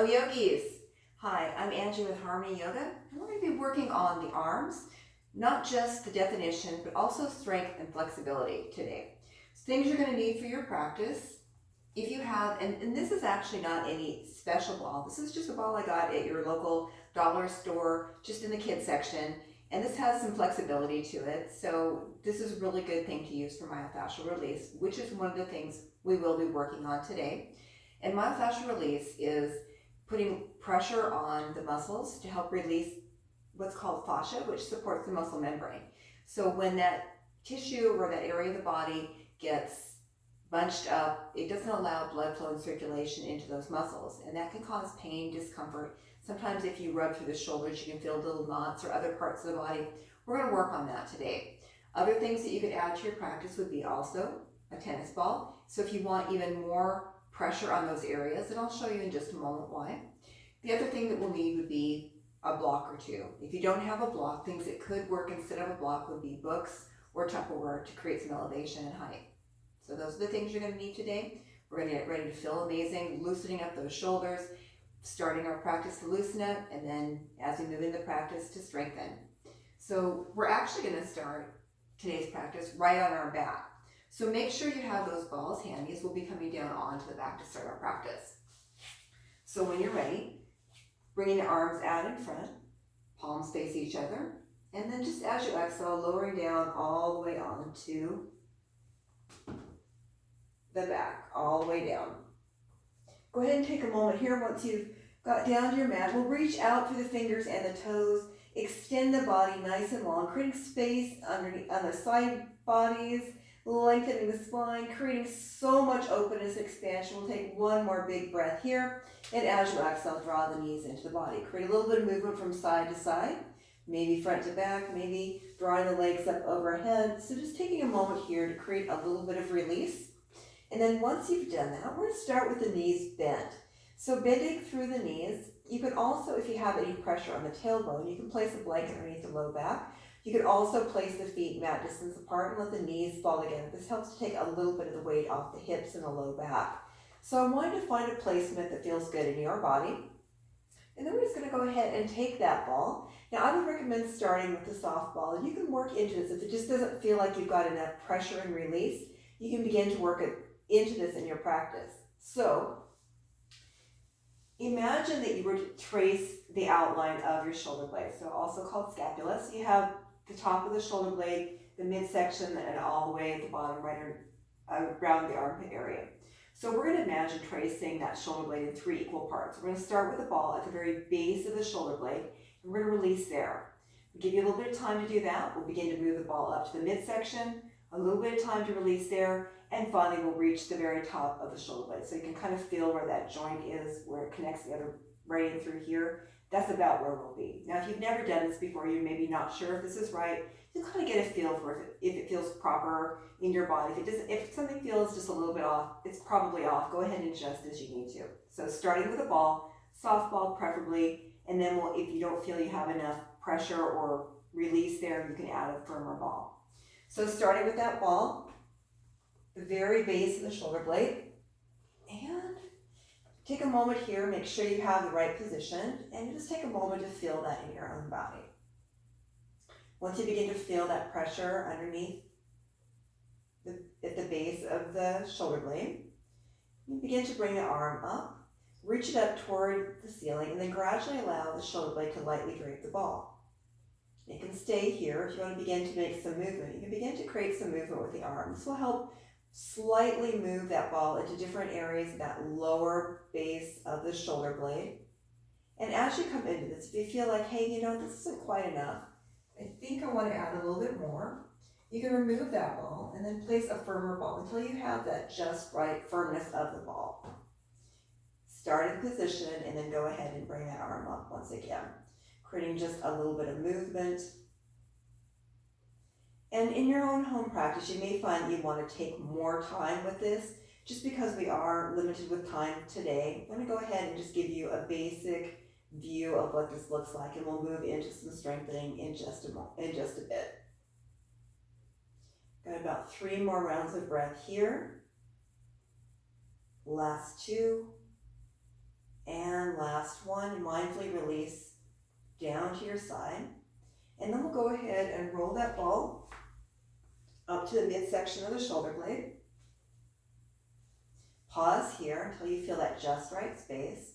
Hello yogis! Hi, I'm Angie with Harmony Yoga, and we're going to be working on the arms, not just the definition, but also strength and flexibility today. So things you're going to need for your practice. If you have, and this is actually not any special ball, this is just a ball I got at your local dollar store, just in the kids section, and this has some flexibility to it, so this is a really good thing to use for myofascial release, which is one of the things we will be working on today. And myofascial release is putting pressure on the muscles to help release what's called fascia, which supports the muscle membrane. So when that tissue or that area of the body gets bunched up, it doesn't allow blood flow and circulation into those muscles, and that can cause pain, discomfort. Sometimes if you rub through the shoulders, you can feel little knots or other parts of the body. We're going to work on that today. Other things that you could add to your practice would be also a tennis ball. So if you want even more pressure on those areas, and I'll show you in just a moment why. The other thing that we'll need would be a block or two. If you don't have a block, things that could work instead of a block would be books or Tupperware to create some elevation and height. So those are the things you're going to need today. We're going to get ready to feel amazing, loosening up those shoulders, starting our practice to loosen up, and then as we move into practice to strengthen. So we're actually going to start today's practice right on our back. So make sure you have those balls handy, as we'll be coming down onto the back to start our practice. So when you're ready, bringing the arms out in front, palms face each other, and then just as you exhale, lowering down all the way onto the back, all the way down. Go ahead and take a moment here. Once you've got down to your mat, we'll reach out through the fingers and the toes, extend the body nice and long, creating space underneath on the side bodies, lengthening the spine, creating so much openness, expansion. We'll take one more big breath here, and as you exhale, draw the knees into the body. Create a little bit of movement from side to side, maybe front to back, maybe drawing the legs up overhead. So just taking a moment here to create a little bit of release. And then once you've done that, we're going to start with the knees bent. So bending through the knees. You can also, if you have any pressure on the tailbone, you can place a blanket underneath the low back. You could also place the feet mat distance apart and let the knees fall together. This helps to take a little bit of the weight off the hips and the low back. So I want you to find a placement that feels good in your body. And then we're just going to go ahead and take that ball. Now I would recommend starting with the soft ball. And you can work into this. If it just doesn't feel like you've got enough pressure and release, you can begin to work into this in your practice. So imagine that you were to trace the outline of your shoulder blade, so also called scapula. So you have the top of the shoulder blade, the midsection, and all the way at the bottom, right around the armpit area. So we're going to imagine tracing that shoulder blade in 3 equal parts. We're going to start with the ball at the very base of the shoulder blade, and we're going to release there. We'll give you a little bit of time to do that. We'll begin to move the ball up to the midsection, a little bit of time to release there, and finally we'll reach the very top of the shoulder blade. So you can kind of feel where that joint is, where it connects the other right in through here. That's about where we'll be. Now, if you've never done this before, you're maybe not sure if this is right, you'll kind of get a feel for if it feels proper in your body. If something feels just a little bit off, it's probably off. Go ahead and adjust as you need to. So starting with a ball, softball preferably, and then if you don't feel you have enough pressure or release there, you can add a firmer ball. So starting with that ball, the very base of the shoulder blade, and take a moment here, make sure you have the right position, and just take a moment to feel that in your own body. Once you begin to feel that pressure underneath at the base of the shoulder blade, you begin to bring the arm up, reach it up toward the ceiling, and then gradually allow the shoulder blade to lightly drape the ball. It can stay here. If you want to begin to make some movement, you can begin to create some movement with the arm. This will help slightly move that ball into different areas of that lower base of the shoulder blade. And as you come into this, if you feel like, hey, this isn't quite enough, I think I want to add a little bit more, you can remove that ball and then place a firmer ball until you have that just right firmness of the ball. Start in position and then go ahead and bring that arm up once again, creating just a little bit of movement. And in your own home practice, you may find that you want to take more time with this. Just because we are limited with time today, I'm going to go ahead and just give you a basic view of what this looks like, and we'll move into some strengthening in just a bit. Got about 3 more rounds of breath here. Last 2. And last one, mindfully release down to your side. And then we'll go ahead and roll that ball up to the midsection of the shoulder blade. Pause here until you feel that just right space.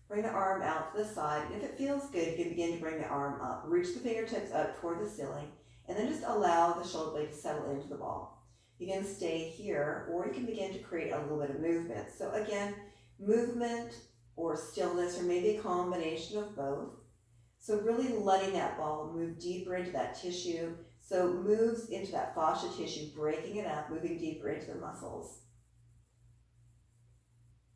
Bring the arm out to the side, and if it feels good, you can begin to bring the arm up. Reach the fingertips up toward the ceiling, and then just allow the shoulder blade to settle into the ball. You can stay here, or you can begin to create a little bit of movement. So again, movement or stillness, or maybe a combination of both. So really letting that ball move deeper into that tissue. So it moves into that fascia tissue, breaking it up, moving deeper into the muscles.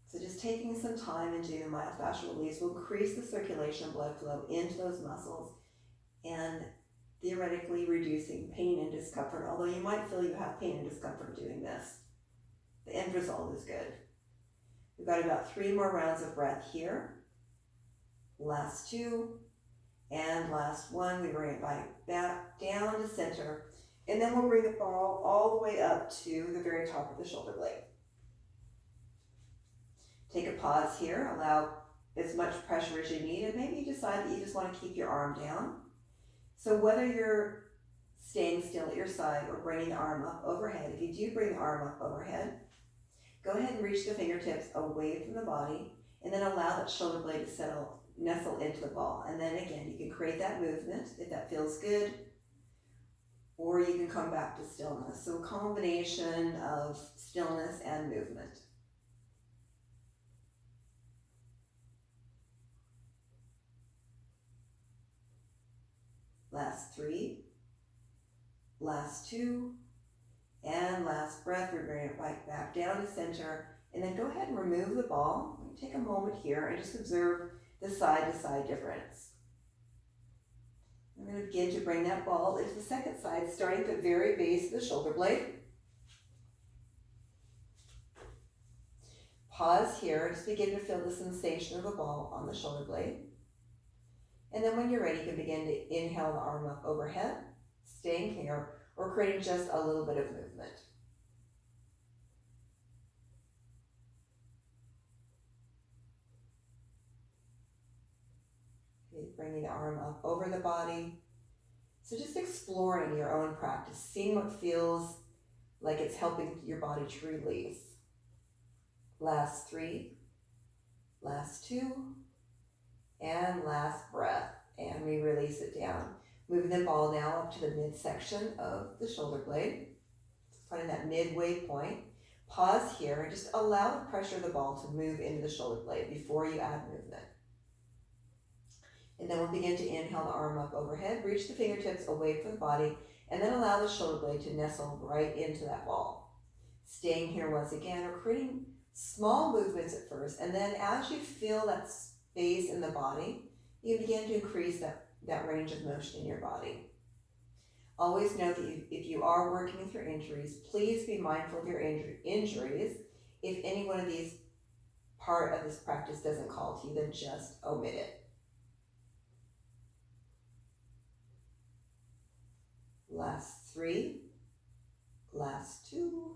So just taking some time and doing the myofascial release will increase the circulation and blood flow into those muscles and theoretically reducing pain and discomfort, although you might feel you have pain and discomfort doing this. The end result is good. We've got about 3 more rounds of breath here. Last 2, and last 1. We bring it back down to center, and then we'll bring the ball all the way up to the very top of the shoulder blade. Take a pause here, allow as much pressure as you need, and maybe you decide that you just want to keep your arm down. So whether you're staying still at your side or bringing the arm up overhead, if you do bring the arm up overhead, go ahead and reach the fingertips away from the body, and then allow that shoulder blade to nestle into the ball. And then again, you can create that movement if that feels good, or you can come back to stillness. So a combination of stillness and movement. Last 3, last 2, and last breath. We bring it right back down to center, and then go ahead and remove the ball. Take a moment here and just observe the side-to-side difference. I'm going to begin to bring that ball into the second side, starting at the very base of the shoulder blade. Pause here, just begin to feel the sensation of the ball on the shoulder blade. And then when you're ready, you can begin to inhale the arm up overhead, staying here, or creating just a little bit of movement. Okay, bringing the arm up over the body. So just exploring your own practice, seeing what feels like it's helping your body to release. Last 3, last 2, and last breath, and we release it down. Moving the ball now up to the midsection of the shoulder blade, finding that midway point. Pause here and just allow the pressure of the ball to move into the shoulder blade before you add movement. And then we'll begin to inhale the arm up overhead, reach the fingertips away from the body, and then allow the shoulder blade to nestle right into that ball. Staying here once again, or creating small movements at first, and then as you feel that space in the body, you begin to increase that range of motion in your body. Always note that if you are working with your injuries, please be mindful of your injuries. If any one of these part of this practice doesn't call to you, then just omit it. Last 3, last 2,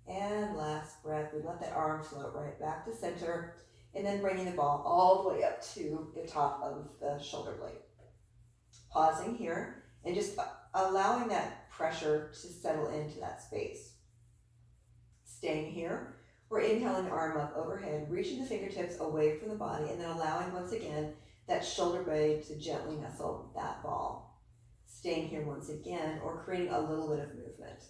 and last breath. We let that arm float right back to center, and then bringing the ball all the way up to the top of the shoulder blade. Pausing here and just allowing that pressure to settle into that space. Staying here, we're inhaling the arm up overhead, reaching the fingertips away from the body, and then allowing once again that shoulder blade to gently nestle that ball. Staying here once again, or creating a little bit of movement.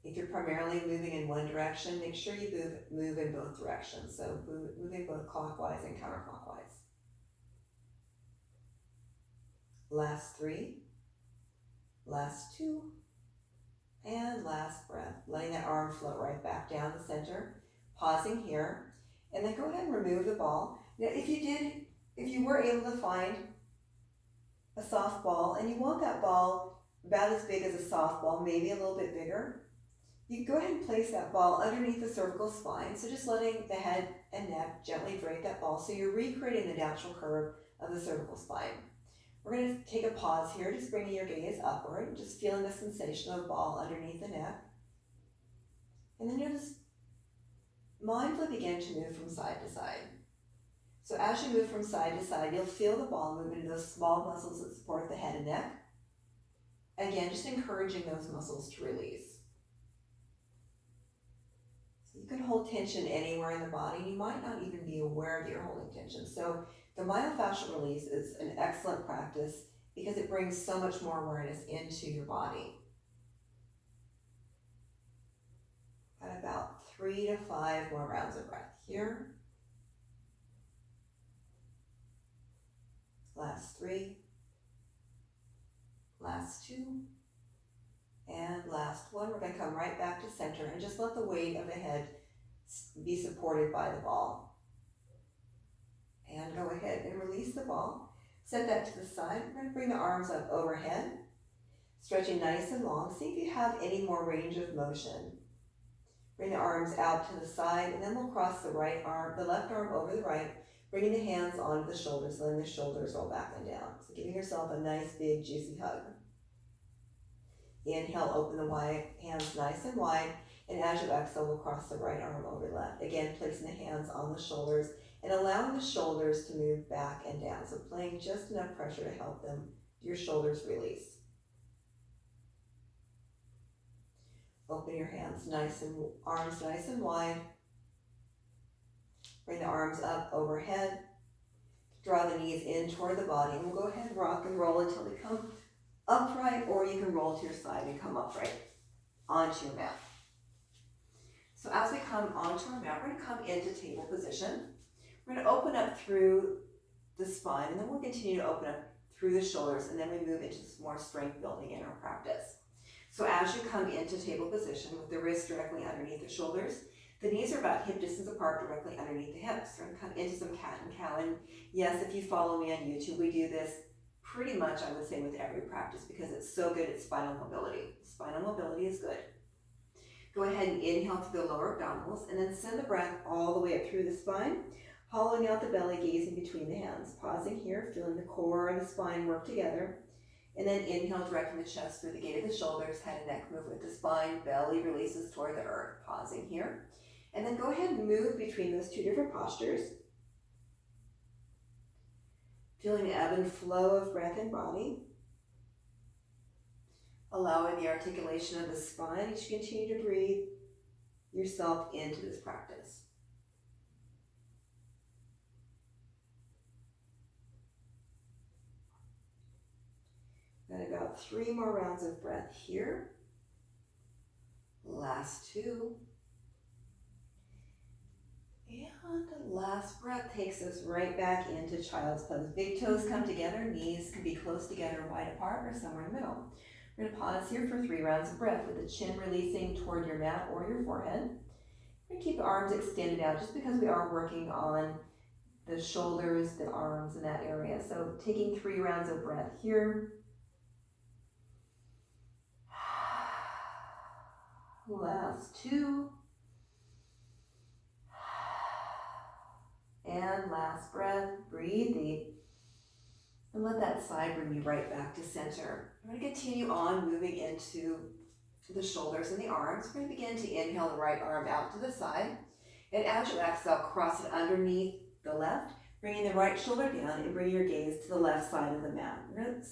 If you're primarily moving in one direction, make sure you move in both directions. So moving both clockwise and counterclockwise. Last 3, last 2, and last breath. Letting that arm float right back down the center. Pausing here, and then go ahead and remove the ball. Now, if you were able to find a softball and you want that ball about as big as a softball, maybe a little bit bigger, you can go ahead and place that ball underneath the cervical spine. So just letting the head and neck gently drape that ball. So you're recreating the natural curve of the cervical spine. We're going to take a pause here, just bringing your gaze upward, just feeling the sensation of a ball underneath the neck. And then you'll just mindfully begin to move from side to side. So as you move from side to side, you'll feel the ball move into those small muscles that support the head and neck. Again, just encouraging those muscles to release. So you can hold tension anywhere in the body. You might not even be aware that you're holding tension. So the myofascial release is an excellent practice because it brings so much more awareness into your body. Got about 3 to 5 more rounds of breath here. Last 3. Last 2. And last 1. We're going to come right back to center and just let the weight of the head be supported by the ball. And go ahead and release the ball. Set that to the side. We're going to bring the arms up overhead, stretching nice and long. See if you have any more range of motion. Bring the arms out to the side, and then we'll cross the left arm over the right, bringing the hands onto the shoulders, letting the shoulders roll back and down. So giving yourself a nice, big, juicy hug. Inhale, open the hands nice and wide, and as you exhale, we'll cross the right arm over the left. Again, placing the hands on the shoulders and allowing the shoulders to move back and down. So playing just enough pressure to help your shoulders release. Open your hands arms nice and wide. Bring the arms up overhead. Draw the knees in toward the body, and we'll go ahead and rock and roll until they come upright, or you can roll to your side and come upright onto your mat. So as we come onto our mat, we're going to come into table position. We're going to open up through the spine, and then we'll continue to open up through the shoulders, and then we move into some more strength building in our practice. So as you come into table position with the wrists directly underneath the shoulders, the knees are about hip distance apart directly underneath the hips. We're going to come into some cat and cow. And yes, if you follow me on YouTube, we do this pretty much, I would say, with every practice because it's so good at spinal mobility. Spinal mobility is good. Go ahead and inhale through the lower abdominals and then send the breath all the way up through the spine, hollowing out the belly, gazing between the hands. Pausing here, feeling the core and the spine work together. And then inhale, directing the chest through the gate of the shoulders, head and neck move with the spine, belly releases toward the earth. Pausing here. And then go ahead and move between those two different postures. Feeling the ebb and flow of breath and body. Allowing the articulation of the spine as you continue to breathe yourself into this practice. Got about 3 more rounds of breath here. Last 2. And the last breath takes us right back into child's pose. Big toes come together, knees can be close together, wide apart, or somewhere in the middle. We're going to pause here for 3 rounds of breath with the chin releasing toward your mat or your forehead. We're going to keep the arms extended out just because we are working on the shoulders, the arms in that area. So taking 3 rounds of breath here. Last 2. And last breath, breathe deep. And let that side bring you right back to center. We're going to continue on moving into the shoulders and the arms. We're going to begin to inhale the right arm out to the side. And as you exhale, cross it underneath the left, bringing the right shoulder down and bring your gaze to the left side of the mat. We're going to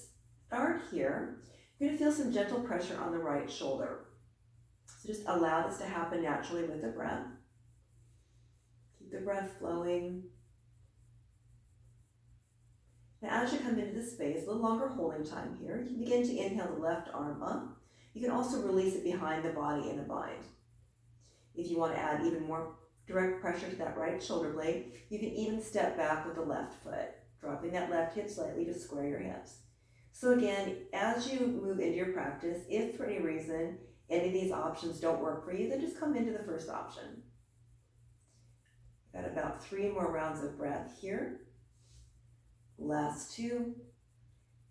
start here. You're going to feel some gentle pressure on the right shoulder. So just allow this to happen naturally with the breath. Keep the breath flowing. Now as you come into this space, a little longer holding time here, you can begin to inhale the left arm up. You can also release it behind the body in a bind. If you want to add even more direct pressure to that right shoulder blade, you can even step back with the left foot, dropping that left hip slightly to square your hips. So again, as you move into your practice, if for any reason any of these options don't work for you, then just come into the first option. Got about 3 more rounds of breath here. Last 2.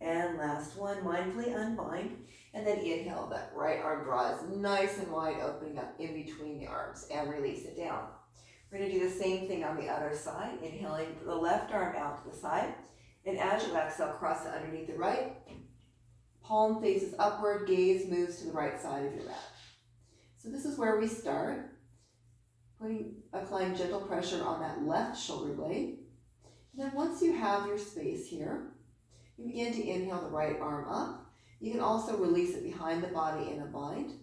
And last 1. Mindfully unbind. And then inhale, that right arm draws nice and wide, opening up in between the arms, and release it down. We're going to do the same thing on the other side. Inhaling the left arm out to the side. And as you exhale, cross it underneath the right. Palm faces upward, gaze moves to the right side of your mat. So this is where we start. Applying gentle pressure on that left shoulder blade. And then once you have your space here, you begin to inhale the right arm up. You can also release it behind the body in a bind.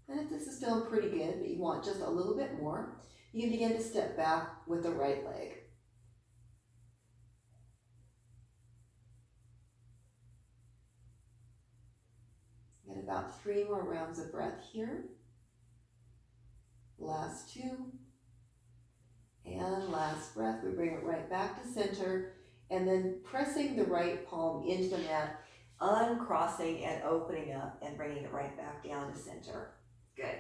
And if this is feeling pretty good, but you want just a little bit more, you can begin to step back with the right leg. Get about 3 more rounds of breath here. Last 2. And last breath, we bring it right back to center, and then pressing the right palm into the mat, uncrossing and opening up and bringing it right back down to center. Good.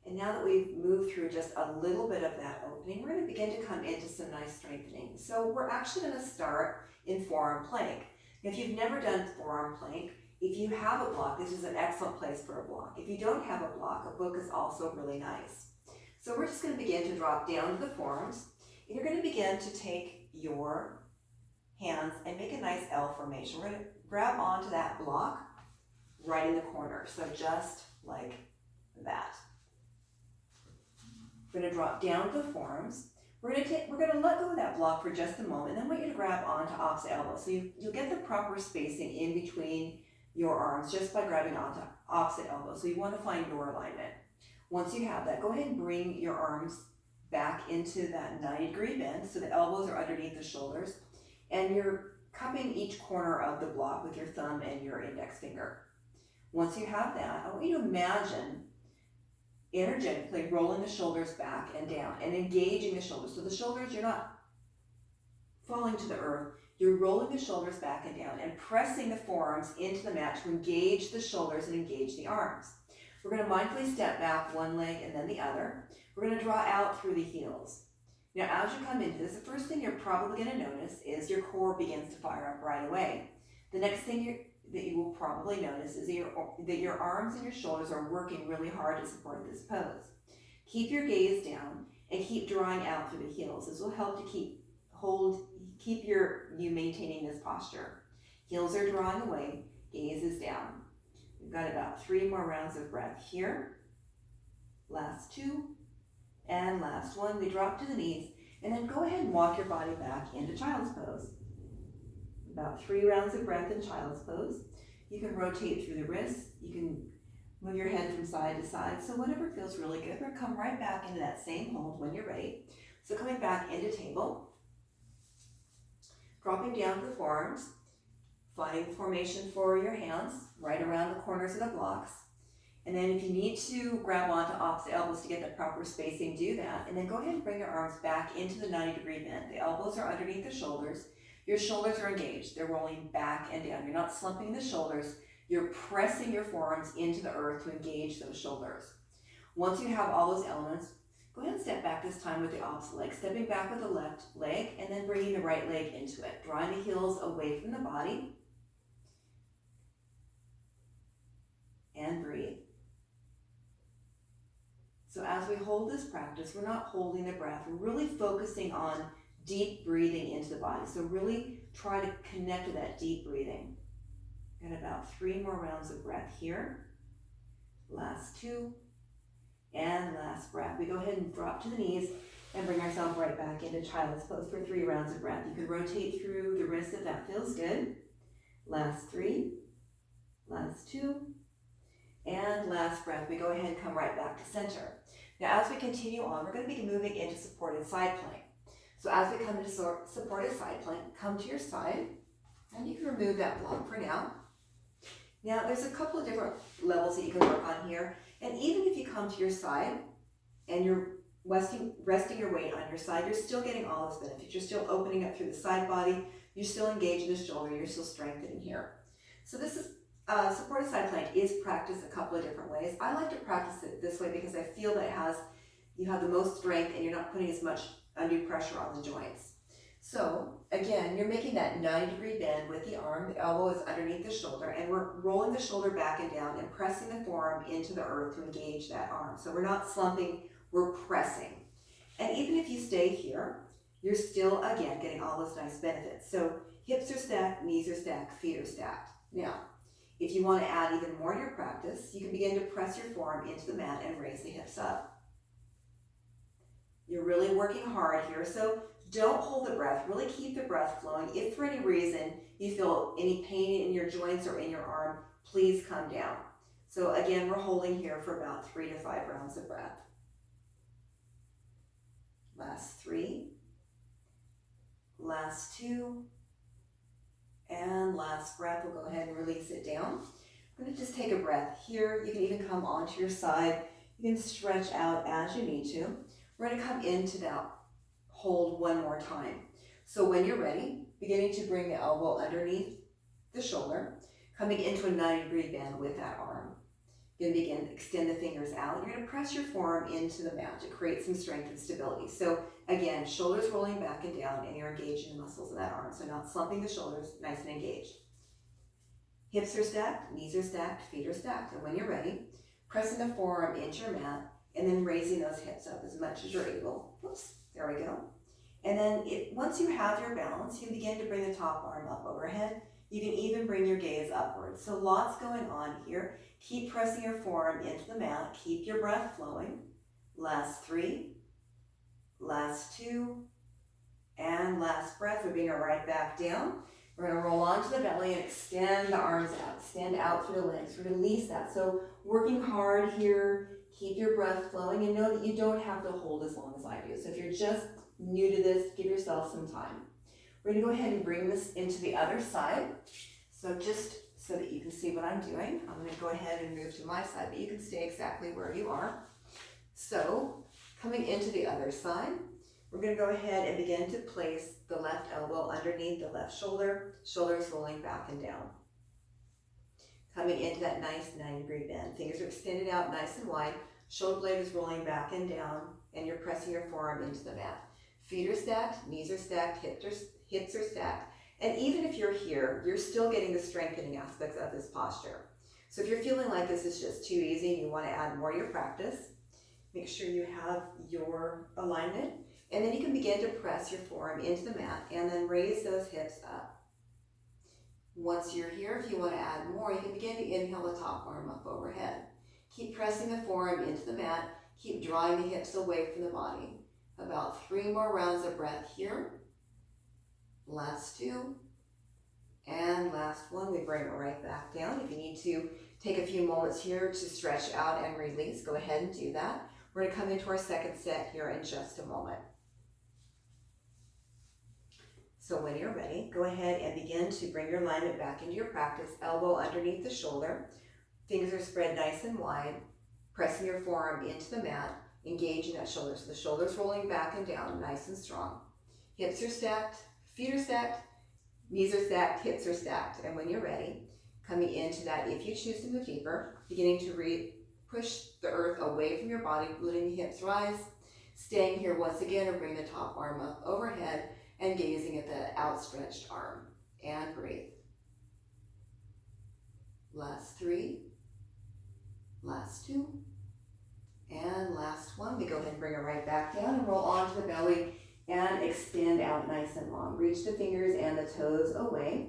And now that we've moved through just a little bit of that opening, we're going to begin to come into some nice strengthening. So we're actually going to start in forearm plank. If you've never done forearm plank, if you have a block, this is an excellent place for a block. If you don't have a block, a book is also really nice. So we're just going to begin to drop down to the forearms. And you're going to begin to take your hands and make a nice L formation. We're going to grab onto that block right in the corner. So just like that. We're going to drop down to the forearms. We're going to let go of that block for just a moment, and then I want you to grab onto opposite elbow. So you'll get the proper spacing in between your arms just by grabbing onto opposite elbow. So you want to find your alignment. Once you have that, go ahead and bring your arms back into that 90-degree bend so the elbows are underneath the shoulders, and you're cupping each corner of the block with your thumb and your index finger. Once you have that, I want you to imagine energetically rolling the shoulders back and down and engaging the shoulders. So the shoulders, you're not falling to the earth, you're rolling the shoulders back and down and pressing the forearms into the mat to engage the shoulders and engage the arms. We're going to mindfully step back one leg and then the other. We're going to draw out through the heels. Now, as you come into this, the first thing you're probably going to notice is your core begins to fire up right away. The next thing that you will probably notice is that your arms and your shoulders are working really hard to support this pose. Keep your gaze down and keep drawing out through the heels. This will help to keep you maintaining this posture. Heels are drawing away, gaze is down. We've got about 3 more rounds of breath here. Last 2, and last 1. We drop to the knees, and then go ahead and walk your body back into child's pose. About 3 rounds of breath in child's pose. You can rotate through the wrists. You can move your head from side to side. So whatever feels really good. We're going to come right back into that same hold when you're ready. So coming back into table. Dropping down to the forearms. Finding the formation for your hands right around the corners of the blocks. And then if you need to grab onto opposite elbows to get the proper spacing, do that. And then go ahead and bring your arms back into the 90-degree bend. The elbows are underneath the shoulders. Your shoulders are engaged. They're rolling back and down. You're not slumping the shoulders. You're pressing your forearms into the earth to engage those shoulders. Once you have all those elements, go ahead and step back this time with the opposite leg. Stepping back with the left leg and then bringing the right leg into it. Drawing the heels away from the body. And breathe. So as we hold this practice, we're not holding the breath. We're really focusing on deep breathing into the body. So really try to connect to that deep breathing. Got about 3 more rounds of breath here. Last 2. And last breath. We go ahead and drop to the knees and bring ourselves right back into child's pose for 3 rounds of breath. You can rotate through the wrists if that feels good. Last 3. Last 2. And last breath, we go ahead and come right back to center. Now as we continue on, we're going to be moving into supported side plank. So as we come into supported side plank, come to your side, and you can remove that block for now. Now there's a couple of different levels that you can work on here, and even if you come to your side and you're resting your weight on your side, you're still getting all those benefits. You're still opening up through the side body, you're still engaging the shoulder, you're still strengthening here. So this is supported side plank is practiced a couple of different ways. I like to practice it this way because I feel that you have the most strength and you're not putting as much undue pressure on the joints. So again, you're making that 90-degree bend with the arm. The elbow is underneath the shoulder, and we're rolling the shoulder back and down and pressing the forearm into the earth to engage that arm. So we're not slumping, we're pressing. And even if you stay here, you're still, again, getting all those nice benefits. So hips are stacked, knees are stacked, feet are stacked. Now, if you want to add even more to your practice, you can begin to press your forearm into the mat and raise the hips up. You're really working hard here, so don't hold the breath. Really keep the breath flowing. If for any reason you feel any pain in your joints or in your arm, please come down. So again, we're holding here for about 3 to 5 rounds of breath. Last 3, last 2, and last breath. We'll go ahead and release it down. I'm going to just take a breath here. You can even come onto your side. You can stretch out as you need to. We're going to come into that hold one more time. So when you're ready, beginning to bring the elbow underneath the shoulder, coming into a 90-degree bend with that arm. You're going to begin to extend the fingers out. You're going to press your forearm into the mat to create some strength and stability. So again, shoulders rolling back and down, and you're engaging the muscles of that arm. So not slumping the shoulders, nice and engaged. Hips are stacked, knees are stacked, feet are stacked. And when you're ready, pressing the forearm into your mat, and then raising those hips up as much as you're able. Whoops, there we go. And then once you have your balance, you can begin to bring the top arm up overhead. You can even bring your gaze upwards. So lots going on here. Keep pressing your forearm into the mat. Keep your breath flowing. Last 3, last 2, and last breath. We're bringing it right back down. We're going to roll onto the belly and extend the arms out. Extend out through the legs. Release that. So working hard here. Keep your breath flowing, and know that you don't have to hold as long as I do. So if you're just new to this, give yourself some time. We're going to go ahead and bring this into the other side. So just so that you can see what I'm doing, I'm going to go ahead and move to my side, but you can stay exactly where you are. So coming into the other side, we're going to go ahead and begin to place the left elbow underneath the left shoulder, shoulders rolling back and down. Coming into that nice 90-degree bend. Fingers are extended out nice and wide. Shoulder blade is rolling back and down, and you're pressing your forearm into the mat. Feet are stacked, knees are stacked, hips are stacked. And even if you're here, you're still getting the strengthening aspects of this posture. So if you're feeling like this is just too easy and you want to add more to your practice, make sure you have your alignment. And then you can begin to press your forearm into the mat and then raise those hips up. Once you're here, if you want to add more, you can begin to inhale the top arm up overhead. Keep pressing the forearm into the mat. Keep drawing the hips away from the body. About 3 more rounds of breath here. Last 2. And last 1. We bring it right back down. If you need to take a few moments here to stretch out and release, go ahead and do that. We're going to come into our second set here in just a moment. So when you're ready, go ahead and begin to bring your alignment back into your practice. Elbow underneath the shoulder. Fingers are spread nice and wide. Pressing your forearm into the mat. Engaging that shoulder. So the shoulders rolling back and down, nice and strong. Hips are stacked. Feet are stacked. Knees are stacked. Hips are stacked. And when you're ready, coming into that, if you choose to move deeper, beginning to push the earth away from your body, letting the hips rise. Staying here once again, or bring the top arm up overhead. And gazing at the outstretched arm. And breathe. Last 3. Last 2. And last 1. We go ahead and bring it right back down and roll onto the belly and extend out nice and long. Reach the fingers and the toes away.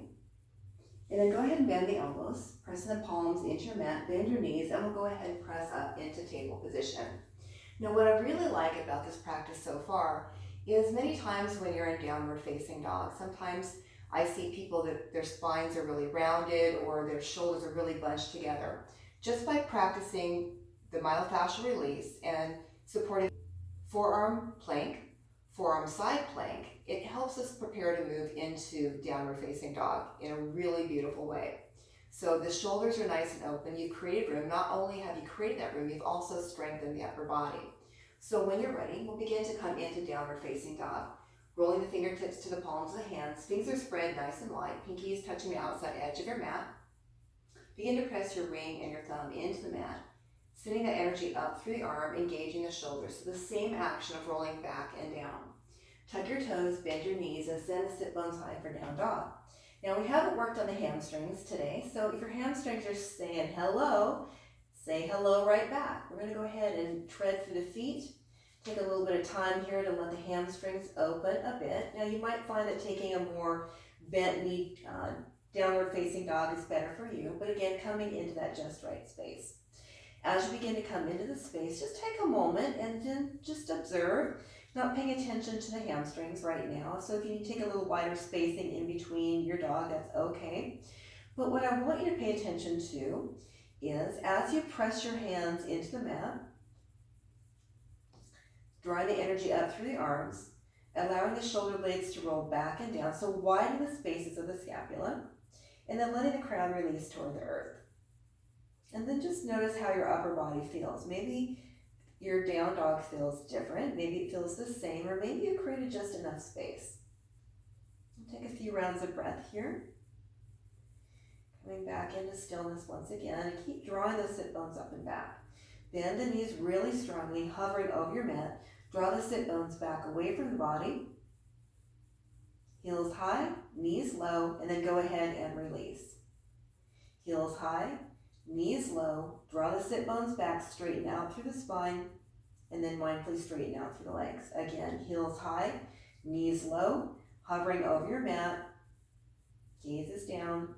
And then go ahead and bend the elbows. Pressing the palms into your mat. Bend your knees, and we'll go ahead and press up into table position. Now what I really like about this practice so far is many times when you're in downward facing dog, sometimes I see people that their spines are really rounded or their shoulders are really bunched together. Just by practicing the myofascial release and supporting forearm plank, forearm side plank, it helps us prepare to move into downward facing dog in a really beautiful way. So the shoulders are nice and open. You've created room. Not only have you created that room, you've also strengthened the upper body. So when you're ready, we'll begin to come into downward facing dog. Rolling the fingertips to the palms of the hands. Fingers are spread nice and wide. Pinkies touching the outside edge of your mat. Begin to press your ring and your thumb into the mat. Sending that energy up through the arm, engaging the shoulders. So the same action of rolling back and down. Tuck your toes, bend your knees, and send the sit bones high for down dog. Now we haven't worked on the hamstrings today, so if your hamstrings are saying hello, say hello right back. We're going to go ahead and tread through the feet. Take a little bit of time here to let the hamstrings open a bit. Now you might find that taking a more bent knee, downward facing dog is better for you, but again, coming into that just right space. As you begin to come into the space, just take a moment and then just observe, not paying attention to the hamstrings right now. So if you need to take a little wider spacing in between your dog, that's okay. But what I want you to pay attention to is as you press your hands into the mat, drawing the energy up through the arms, allowing the shoulder blades to roll back and down, so widening the spaces of the scapula, and then letting the crown release toward the earth. And then just notice how your upper body feels. Maybe your down dog feels different, maybe it feels the same, or maybe you created just enough space. Take a few rounds of breath here. Coming back into stillness once again, and keep drawing those sit bones up and back. Bend the knees really strongly, hovering over your mat. Draw the sit bones back away from the body. Heels high, knees low, and then go ahead and release. Heels high, knees low, draw the sit bones back, straighten out through the spine, and then mindfully straighten out through the legs. Again, heels high, knees low, hovering over your mat, gaze is down,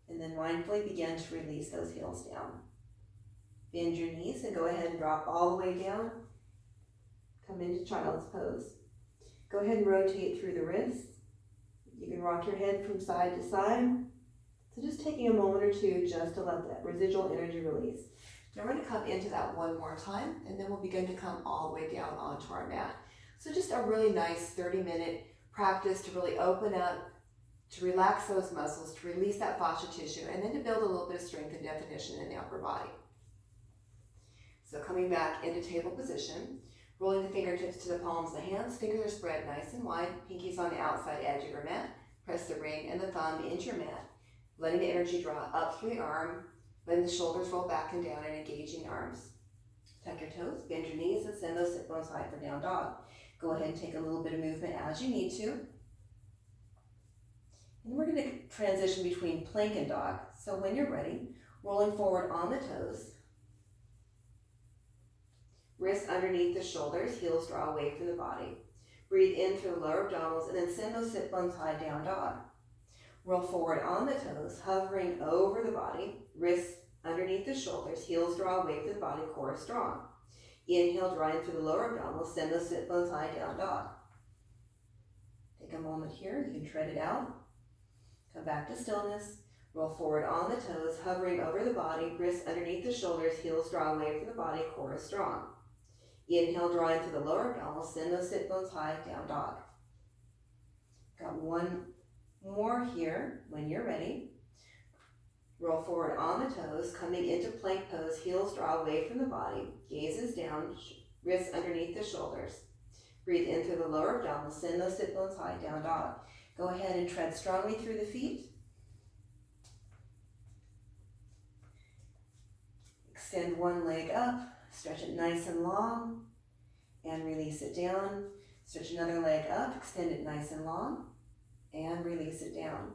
and then mindfully begin to release those heels down. Bend your knees and go ahead and drop all the way down. Come into child's pose. Go ahead and rotate through the wrists. You can rock your head from side to side. So just taking a moment or two just to let that residual energy release. Now we're going to come into that one more time, and then we'll begin to come all the way down onto our mat. So just a really nice 30-minute practice to really open up, to relax those muscles, to release that fascia tissue, and then to build a little bit of strength and definition in the upper body. So coming back into table position, rolling the fingertips to the palms of the hands, fingers are spread nice and wide, pinkies on the outside edge of your mat. Press the ring and the thumb into your mat, letting the energy draw up through the arm, letting the shoulders roll back and down and engaging the arms. Tuck your toes, bend your knees, and send those sit bones high for down dog. Go ahead and take a little bit of movement as you need to. And we're going to transition between plank and dog. So when you're ready, rolling forward on the toes, wrists underneath the shoulders, heels draw away from the body. Breathe in through the lower abdominals and then send those sit bones high, down dog. Roll forward on the toes, hovering over the body, wrists underneath the shoulders, heels draw away from the body, core strong. Inhale, draw in through the lower abdominals, send those sit bones high, down dog. Take a moment here, you can tread it out. Come back to stillness. Roll forward on the toes, hovering over the body, wrists underneath the shoulders, heels draw away from the body, core strong. Inhale, draw in through the lower abdominals, send those sit bones high, down dog. Got one more here when you're ready. Roll forward on the toes, coming into plank pose, heels draw away from the body, gaze is down, wrists underneath the shoulders. Breathe in through the lower abdominals, send those sit bones high, down dog. Go ahead and tread strongly through the feet. Extend one leg up, stretch it nice and long, and release it down. Stretch another leg up, extend it nice and long, and release it down.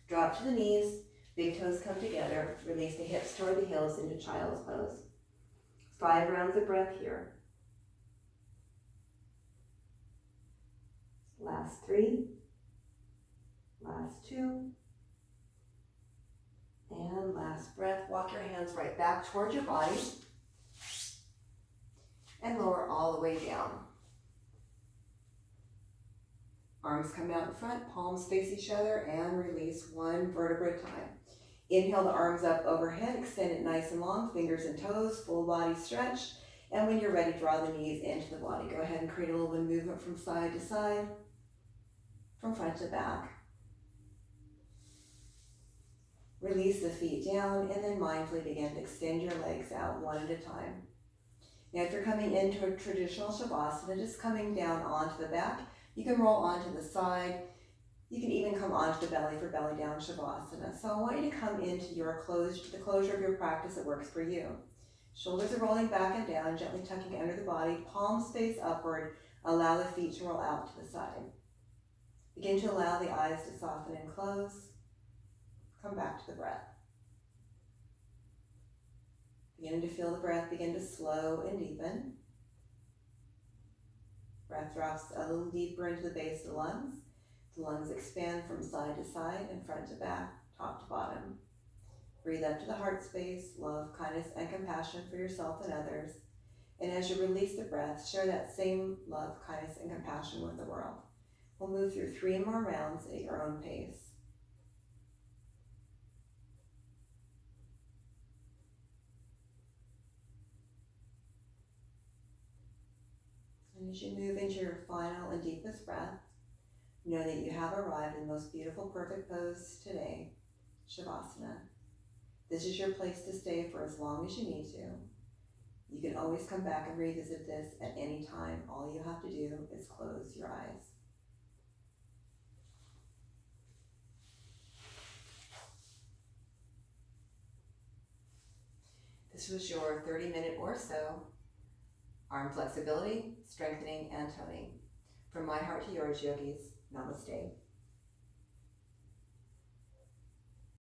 Drop to the knees, big toes come together, release the hips toward the heels into child's pose. 5 rounds of breath here. Last 3, last 2, and last breath. Walk your hands right back toward your body and lower all the way down. Arms come out in front, palms face each other, and release one vertebra at a time. Inhale the arms up overhead, extend it nice and long, fingers and toes, full body stretch. And when you're ready, draw the knees into the body. Go ahead and create a little bit of movement from side to side, from front to back. Release the feet down, and then mindfully begin to extend your legs out one at a time. Now, if you're coming into a traditional Shavasana, just coming down onto the back, you can roll onto the side. You can even come onto the belly for belly down Shavasana. So I want you to come into the closure of your practice that works for you. Shoulders are rolling back and down, gently tucking under the body, palms face upward. Allow the feet to roll out to the side. Begin to allow the eyes to soften and close. Come back to the breath. Beginning to feel the breath begin to slow and deepen. Breath drops a little deeper into the base of the lungs. The lungs expand from side to side and front to back, top to bottom. Breathe up to the heart space, love, kindness, and compassion for yourself and others. And as you release the breath, share that same love, kindness, and compassion with the world. We'll move through 3 more rounds at your own pace. And as you move into your final and deepest breath, know that you have arrived in the most beautiful, perfect pose today, Shavasana. This is your place to stay for as long as you need to. You can always come back and revisit this at any time. All you have to do is close your eyes. This was your 30-minute or so arm flexibility, strengthening, and toning. From my heart to yours, yogis, namaste.